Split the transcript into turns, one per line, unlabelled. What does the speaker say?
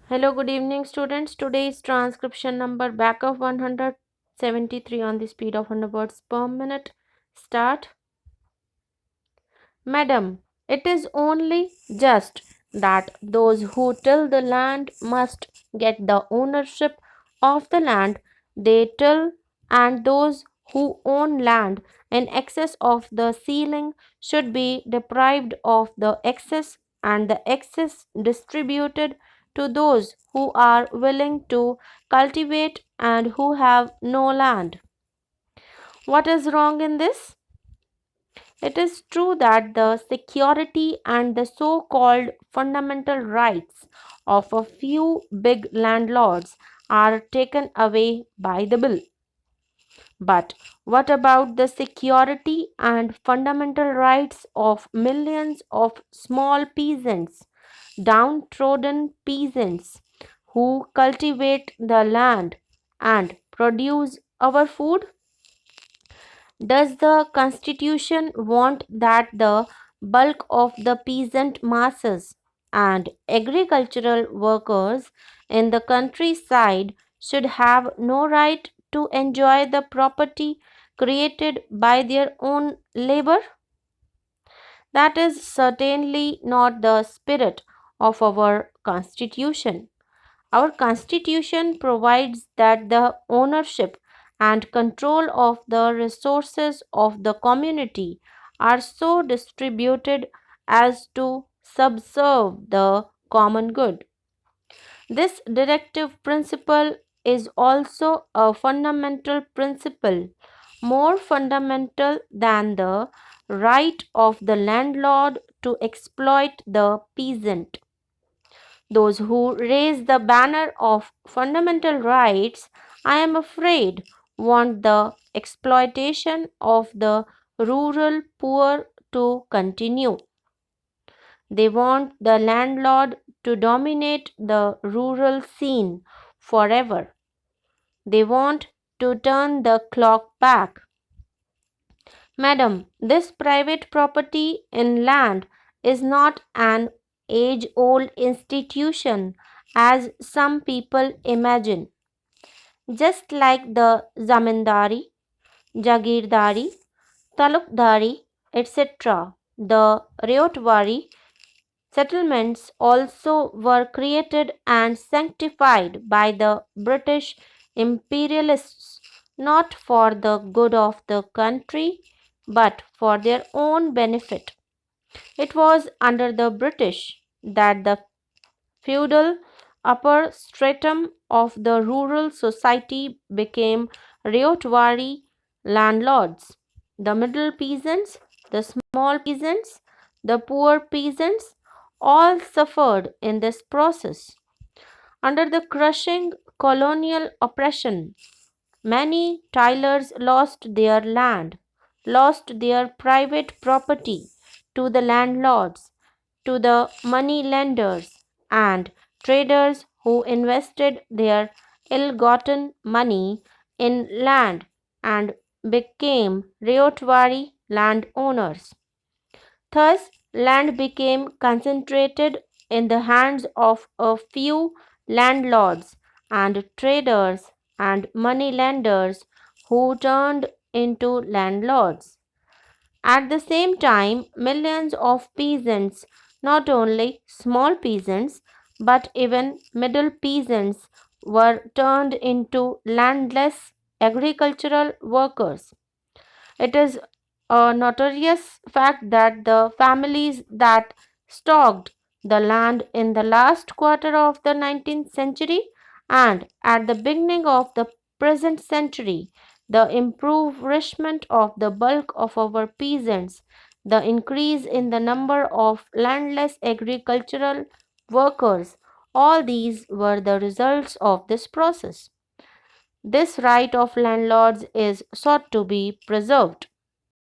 Hello, good evening, students. Today's transcription number back of 173 on the speed of 100 words per minute. Start. Madam, it is only just that those who till the land must get the ownership of the land they till, and those who own land in excess of the ceiling should be deprived of the excess, and the excess distributed to those who are willing to cultivate and who have no land. What is wrong in this? It is true that the security and the so called fundamental rights of a few big landlords are taken away by the bill. But what about the security and fundamental rights of millions of small peasants, downtrodden peasants, who cultivate the land and produce our food? Does the Constitution want that the bulk of the peasant masses and agricultural workers in the countryside should have no right to enjoy the property created by their own labor? That is certainly not the spirit of our Constitution. Our Constitution provides that the ownership and control of the resources of the community are so distributed as to subserve the common good. This directive principle is also a fundamental principle, more fundamental than the right of the landlord to exploit the peasant. Those who raise the banner of fundamental rights, I am afraid, want the exploitation of the rural poor to continue. They want the landlord to dominate the rural scene forever. They want to turn the clock back. Madam, this private property in land is not an age old institution as some people imagine. Just like the zamindari, jagirdari, talukdari, etc., the Ryotwari settlements also were created and sanctified by the British imperialists not for the good of the country but for their own benefit. It was under the British that the feudal upper stratum of the rural society became Ryotwari landlords. The middle peasants, the small peasants, the poor peasants all suffered in this process. Under the crushing colonial oppression, many tilers lost their land, lost their private property to the landlords, to the money lenders, and traders who invested their ill gotten money in land and became Ryotwari landowners. Thus, land became concentrated in the hands of a few landlords and traders and money lenders who turned into landlords. At the same time, millions of peasants, not only small peasants but even middle peasants, were turned into landless agricultural workers. It is a notorious fact that the families that stocked the land in the last quarter of the 19th century and at the beginning of the present century, the impoverishment of the bulk of our peasants, the increase in the number of landless agricultural workers, all these were the results of this process. This right of landlords is sought to be preserved.